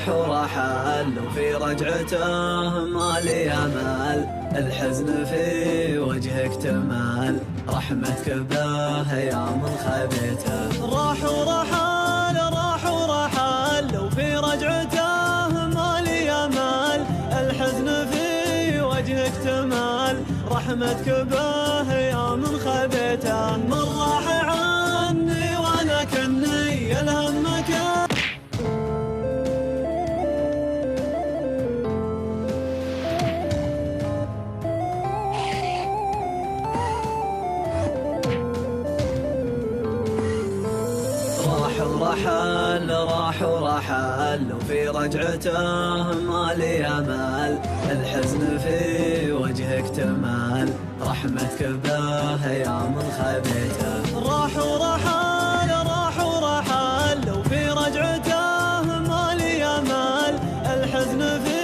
راح ورحل وفي رجعته ما لي امل، الحزن في وجهك تمال، رحمتك به يا من خبيته. راح ورحل وفي رجعته ما لي امل، الحزن في وجهك تمال، رحمتك به يا من خبيته. من راح عني وانا كني الهم مكان، راح ورحل وفي رجعته ما لي امل، الحزن في وجهك تمال، رحمتك به يا من خبيته. راح ورحل وفي رجعته ما لي امل، الحزن في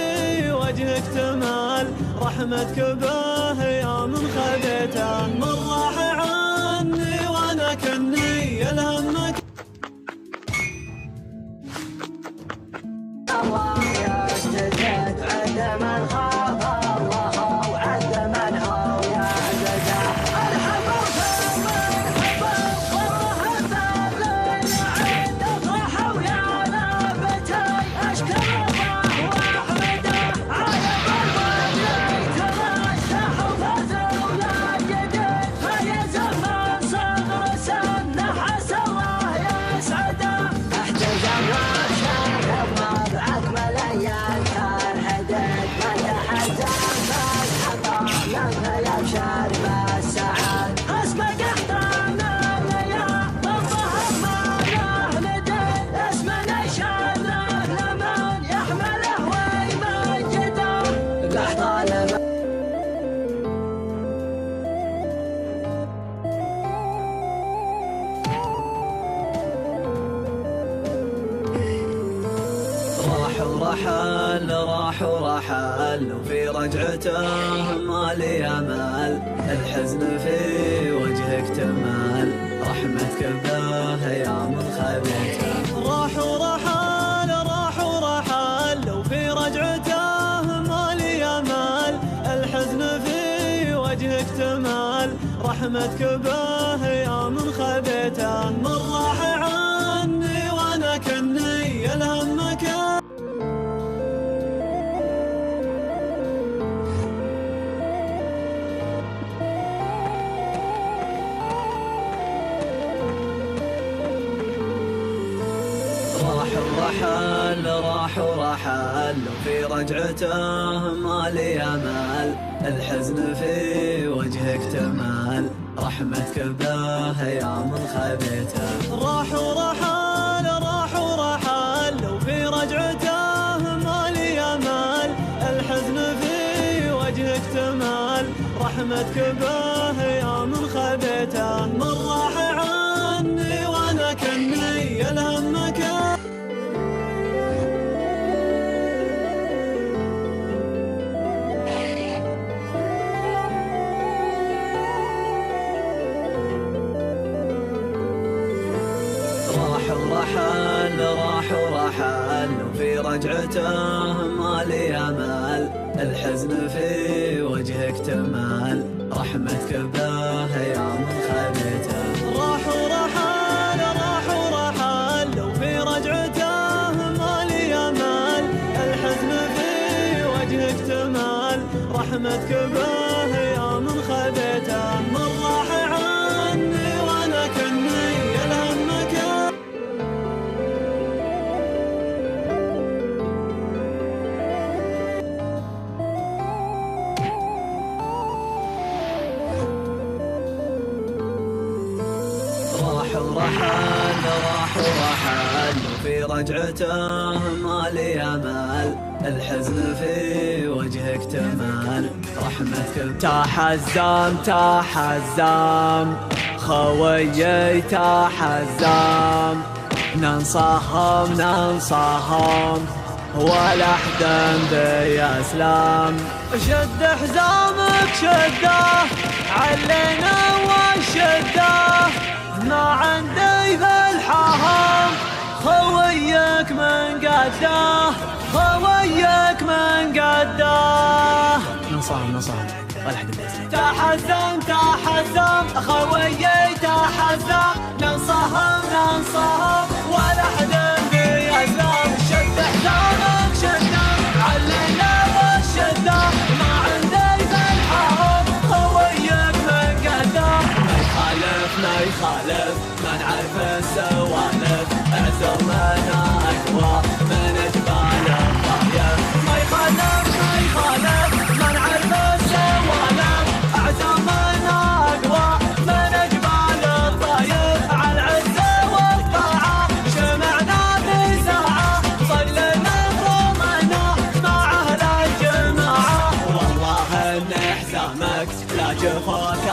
وجهك تمال، رحمتك به يا من خبيته. من راح عني وانا كني الهم مكان، الله يستجد عند من خاف الله وعند من هو يعتدى. الحب من حب والله الذل عند افرح ويا نبتي اشكر الله واحمده على بالبدر ترشح وفاز ولا يدين فيز من صغر سنه حس الله يسعده. احتجم راح ورحل وفي رجعته ما لي امل، الحزن في وجهك تمال، رحمتك به يا من خبيته. راح ورحل وفي رجعته ما لي امل، الحزن في وجهك تمال، رحمتك به يا من خبيته. من راح عني وانا كني الهم مكان، راح ورحل وفي رجعته ما لي امل، الحزن في وجهك تمال، رحمتك به يا من خبيته. راح ورحل وفي رجعته ما لي امل، الحزن في وجهك تمال، رحمتك به يا من خبيته. من راح عني وانا كني الهم مكان، راح ورحل وفي رجعته ما لي امل، الحزن في وجهك تمال، رحمتك به يا من خبيته. راح ورحل وفي رجعته ما لي امل، الحزن في وجهك تمال، رحمتك به يا من خبيته. من راح عني وانا كني الهم مكان، راح ورحل وفي رجعته ما لي امل، الحزن في وجهك تمال، رحمتك. تحزم خويي تحزم، ننصهم ولا حدا بيسلم. شد حزامك شده علينا وشده، ما عندي ذا الحهم خويك من قداه، خويك من قداه. نصام والحق تحزم خويي تحزم، ننصهم ولا حد بيهزم. شد حزامك شدام علينا والشدة، ما عندي بالحرب خويك من قدام. ما يخالف ما نعرف السوالف، اعزمنا اقوى من جبال الطايف. ما يخالف ما نعرف السوالف، اعزمنا اقوى من جبال الطايف. على العزة والطاعة شمعنا بساعة، صلنا فرمنا مع اهل الجماعة. والله ان حزامك لا جفاك